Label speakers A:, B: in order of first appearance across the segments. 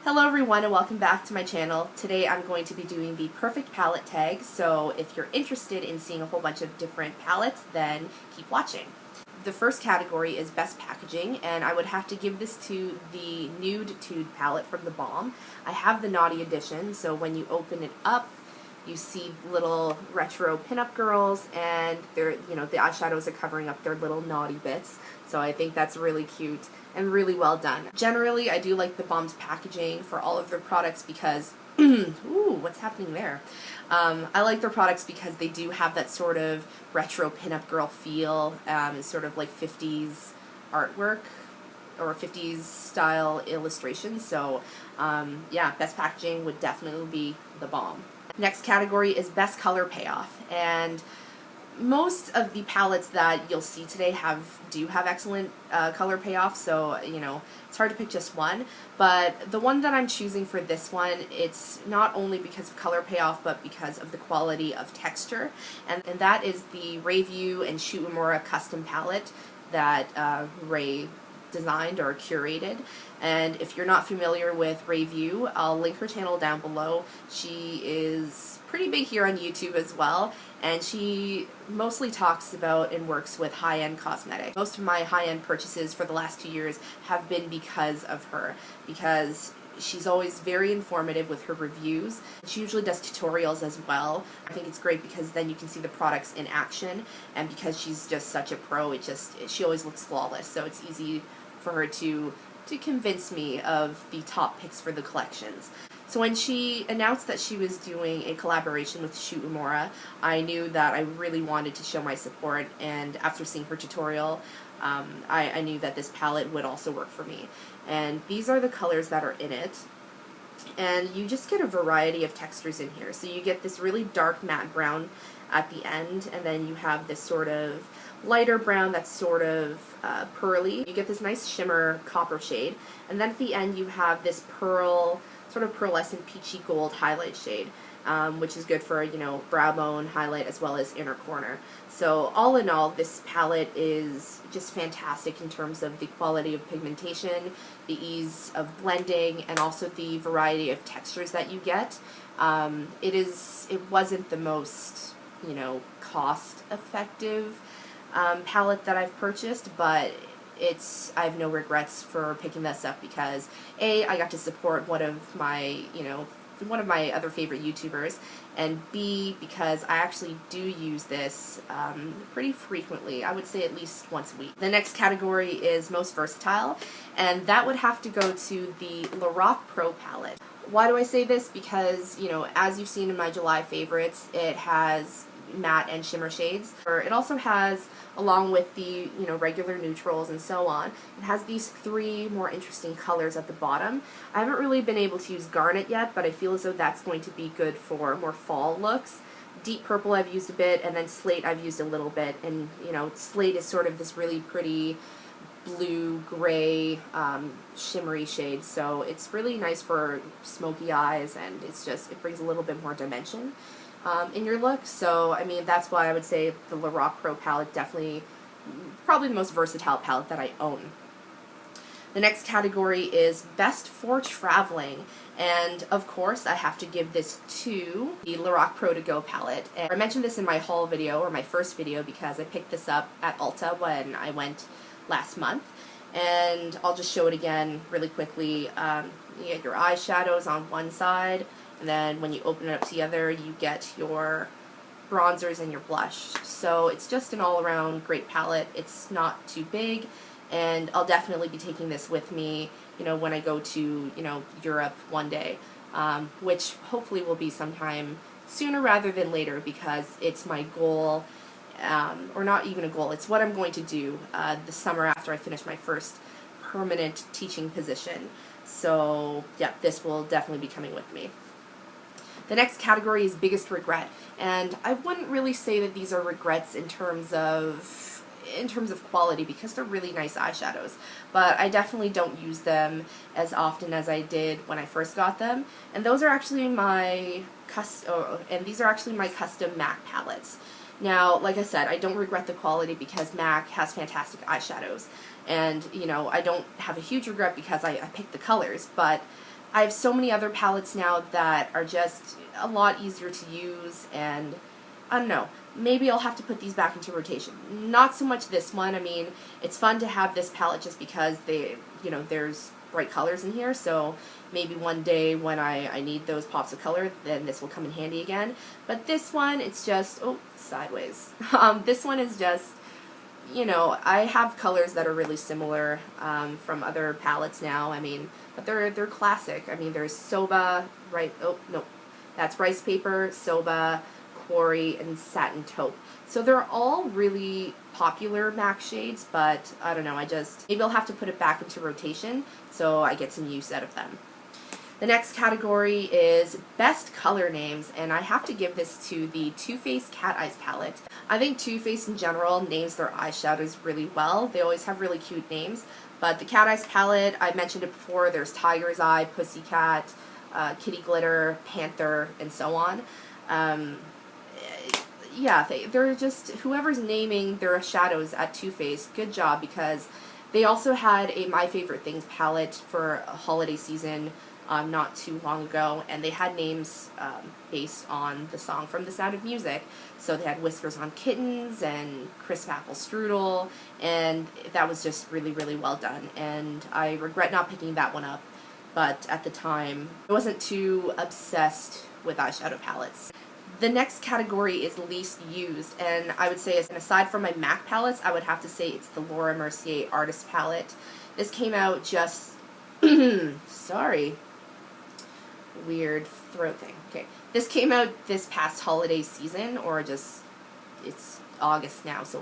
A: Hello everyone and welcome back to my channel. Today I'm going to be doing the perfect palette tag, so if you're interested in seeing a whole bunch of different palettes, then keep watching. The first category is best packaging, and I would have to give this to the Nude Tude palette from TheBalm. I have the Naughty edition, so when you open it up, you see little retro pinup girls, and they're, the eyeshadows are covering up their little naughty bits. So I think that's really cute and really well done. Generally, I do like TheBalm's packaging for all of their products because, ooh, what's happening there? I like their products because they do have that sort of retro pinup girl feel, sort of like 50s artwork or 50s style illustration. So yeah, best packaging would definitely be TheBalm. Next category is best color payoff, and most of the palettes that you'll see today do have excellent color payoff, so it's hard to pick just one, but the one that I'm choosing for this one, it's not only because of color payoff but because of the quality of texture, and that is the Raeview and Shu Uemura custom palette that Rae designed or curated. And if you're not familiar with Raeview, I'll link her channel down below. She is pretty big here on YouTube as well, and she mostly talks about and works with high-end cosmetics. Most of my high-end purchases for the last 2 years have been because of her, because she's always very informative with her reviews. She usually does tutorials as well. I think it's great because then you can see the products in action, and because she's just such a pro, she always looks flawless, so it's easy for her to convince me of the top picks for the collections. So when she announced that she was doing a collaboration with Shu Uemura, I knew that I really wanted to show my support, and after seeing her tutorial, I knew that this palette would also work for me. And these are the colors that are in it, and you just get a variety of textures in here. So you get this really dark matte brown at the end, and then you have this sort of lighter brown that's sort of pearly. You get this nice shimmer copper shade, and then at the end you have this sort of pearlescent peachy gold highlight shade, which is good for, brow bone highlight as well as inner corner. So all in all, this palette is just fantastic in terms of the quality of pigmentation, the ease of blending, and also the variety of textures that you get. It wasn't the most, cost-effective palette that I've purchased, but I have no regrets for picking this up because A, I got to support one of my other favorite YouTubers, and B, because I actually do use this pretty frequently. I would say at least once a week. The next category is most versatile, and that would have to go to the Lorac Pro Palette. Why do I say this? Because, as you've seen in my July favorites, it has matte and shimmer shades. It also has, along with the regular neutrals and so on, it has these 3 more interesting colors at the bottom. I haven't really been able to use garnet yet, but I feel as though that's going to be good for more fall looks. Deep purple I've used a bit, and then slate I've used a little bit, and slate is sort of this really pretty blue gray shimmery shade, so it's really nice for smoky eyes, and it brings a little bit more dimension in your look. So I mean, that's why I would say the Lorac Pro palette probably the most versatile palette that I own. The next category is best for traveling, and of course I have to give this to the Lorac Pro To Go palette. And I mentioned this in my haul video, or my first video, because I picked this up at Ulta when I went last month, and I'll just show it again really quickly. You get your eyeshadows on one side, and then when you open it up to the other, you get your bronzers and your blush. So it's just an all-around great palette. It's not too big, and I'll definitely be taking this with me, when I go to, Europe one day, which hopefully will be sometime sooner rather than later, because it's my goal, or not even a goal, it's what I'm going to do the summer after I finish my first permanent teaching position. So yeah, this will definitely be coming with me. The next category is biggest regret, and I wouldn't really say that these are regrets in terms of quality, because they're really nice eyeshadows, but I definitely don't use them as often as I did when I first got them, and those are actually my custom MAC palettes. Now, like I said, I don't regret the quality because MAC has fantastic eyeshadows, and I don't have a huge regret because I picked the colors, but I have so many other palettes now that are just a lot easier to use, and I don't know, maybe I'll have to put these back into rotation. Not so much this one. I mean, it's fun to have this palette just because there's bright colors in here, so maybe one day when I need those pops of color, then this will come in handy again. But this one, it's just, oh, sideways. This one is just, I have colors that are really similar from other palettes now. I mean, but they're classic. I mean, there's Soba, that's Ricepaper, Soba, Quarry, and Satin Taupe. So they're all really popular MAC shades, but I don't know, maybe I'll have to put it back into rotation so I get some use out of them. The next category is best color names, and I have to give this to the Too Faced Cat Eyes palette. I think Too Faced in general names their eyeshadows really well. They always have really cute names, but the Cat Eyes palette, I mentioned it before, there's Tiger's Eye, Pussycat, Kitty Glitter, Panther, and so on. Yeah, they're just, whoever's naming their shadows at Too Faced, good job, because they also had a My Favorite Things palette for a holiday season not too long ago, and they had names based on the song from The Sound of Music. So they had Whiskers on Kittens and Crisp Apple Strudel, and that was just really, really well done, and I regret not picking that one up, but at the time I wasn't too obsessed with eyeshadow palettes. The next category is least used, and I would say, aside from my MAC palettes, I would have to say it's the Laura Mercier Artist Palette. This came out just, sorry, weird throat thing. Okay, this came out this past holiday season, or just, it's August now, so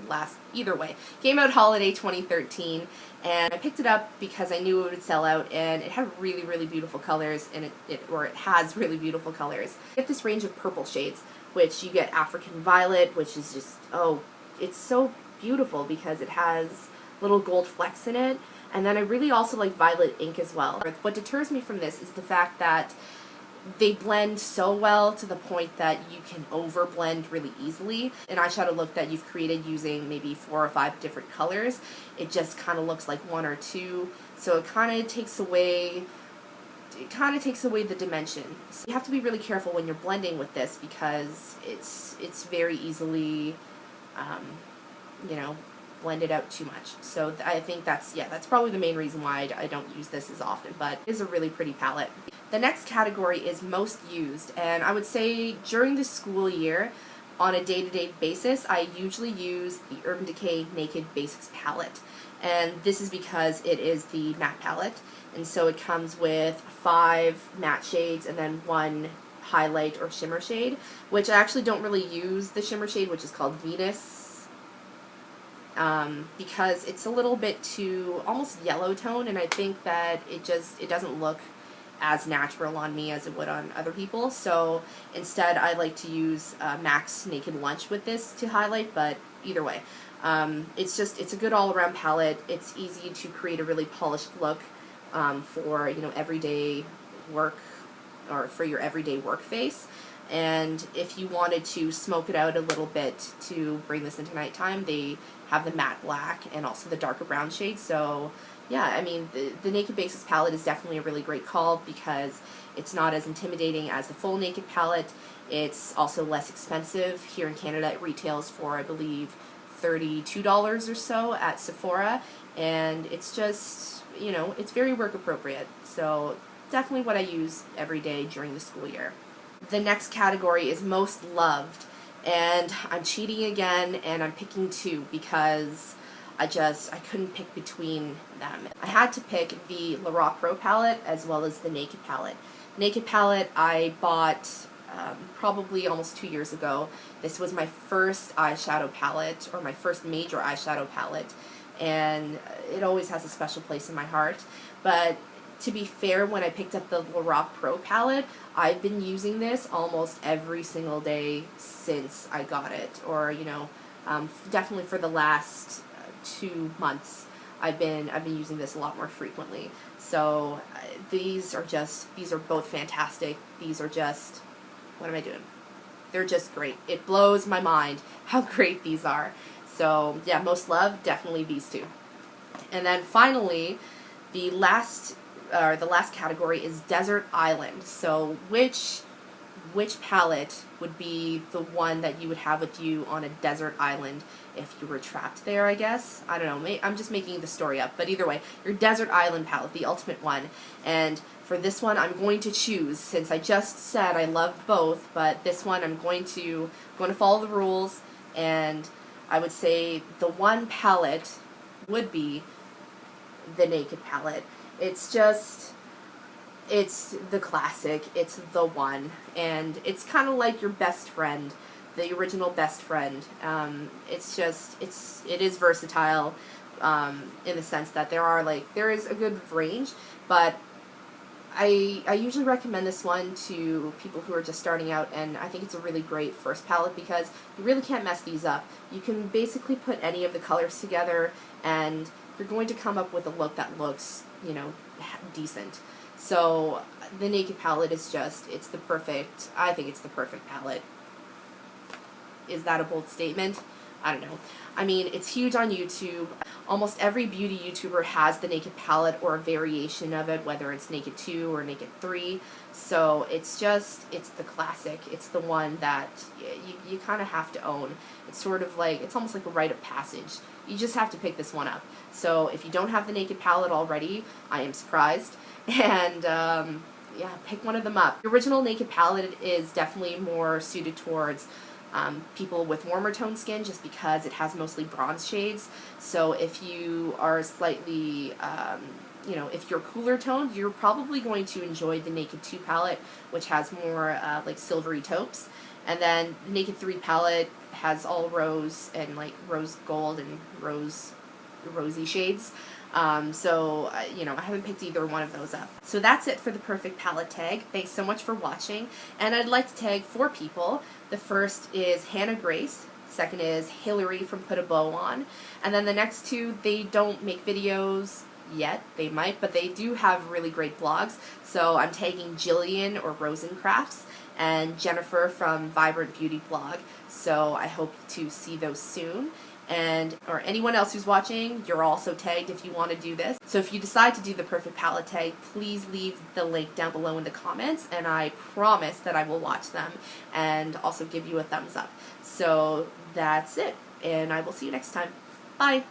A: either way, came out holiday 2013, and I picked it up because I knew it would sell out, and it had really, really beautiful colors, and it has really beautiful colors. You get this range of purple shades, which you get African Violet, which is just, oh, it's so beautiful because it has little gold flecks in it, and then I really also like Violet Ink as well. What deters me from this is the fact that they blend so well to the point that you can overblend really easily. An eyeshadow look that you've created using maybe 4 or 5 different colors, it just kind of looks like 1 or 2, so it kind of takes away the dimension. So you have to be really careful when you're blending with this because it's very easily, blended out too much. So I think that's probably the main reason why I don't use this as often, but it is a really pretty palette. The next category is most used, and I would say during the school year, on a day-to-day basis, I usually use the Urban Decay Naked Basics palette, and this is because it is the matte palette, and so it comes with 5 matte shades and then 1 highlight or shimmer shade, which I actually don't really use the shimmer shade, which is called Venus, because it's a little bit too almost yellow tone, and I think that it doesn't look as natural on me as it would on other people. So instead I like to use MAC's Naked Lunch with this to highlight, but either way, it's a good all-around palette. It's easy to create a really polished look for everyday work, or for your everyday work face. And if you wanted to smoke it out a little bit to bring this into nighttime, they have the matte black and also the darker brown shade. So yeah, I mean, the Naked Basics palette is definitely a really great call because it's not as intimidating as the full Naked palette. It's also less expensive. Here in Canada it retails for, I believe, $32 or so at Sephora, and it's just, it's very work appropriate. So definitely what I use every day during the school year. The next category is most loved, and I'm cheating again, and I'm picking 2 because I couldn't pick between them. I had to pick the Lorac Pro Palette as well as the Naked Palette. Naked Palette I bought probably almost 2 years ago. This was my first eyeshadow palette, or my first major eyeshadow palette, and it always has a special place in my heart. But to be fair, when I picked up the Lorac Pro Palette, I've been using this almost every single day since I got it, or definitely for the last 2 months. I've been using this a lot more frequently. So these are both fantastic. These are just, what am I doing? They're just great. It blows my mind how great these are. So yeah, most loved, definitely these 2. And then finally, the last the last category is Desert Island. So which palette would be the one that you would have with you on a desert island if you were trapped there, I guess? I don't know, I'm just making the story up, but either way, your Desert Island palette, the ultimate one. And for this one, I'm going to choose, since I just said I love both, but this one I'm going to follow the rules, and I would say the one palette would be the Naked palette. It's the classic, it's the one, and it's kind of like your best friend, the original best friend. It is versatile, in the sense that there is a good range, but I usually recommend this one to people who are just starting out, and I think it's a really great first palette because you really can't mess these up. You can basically put any of the colors together, and you're going to come up with a look that looks, decent. So the Naked palette is I think it's the perfect palette. Is that a bold statement? I don't know. I mean, it's huge on YouTube. Almost every beauty YouTuber has the Naked palette or a variation of it, whether it's Naked 2 or Naked 3. So it's the classic. It's the one that you kind of have to own. It's it's almost like a rite of passage. You just have to pick this one up. So if you don't have the Naked palette already, I am surprised. And yeah, pick one of them up. The original Naked palette is definitely more suited towards people with warmer tone skin, just because it has mostly bronze shades. So if you are slightly, if you're cooler toned, you're probably going to enjoy the Naked 2 palette, which has more like silvery taupes. And then the Naked 3 palette has all rose and like rose gold and rosy shades. I haven't picked either one of those up. So that's it for the perfect palette tag. Thanks so much for watching. And I'd like to tag 4 people. The first is Hannah Grace. Second is Hillary from Put a Bow On. And then the next 2, they don't make videos yet. They might, but they do have really great blogs. So I'm tagging Jillian or Rosencrafts and Jennifer from Vibrant Beauty Blog. So I hope to see those soon. Or anyone else who's watching, you're also tagged if you want to do this. So if you decide to do the perfect palette tag, please leave the link down below in the comments, and I promise that I will watch them and also give you a thumbs up. So that's it, and I will see you next time. Bye!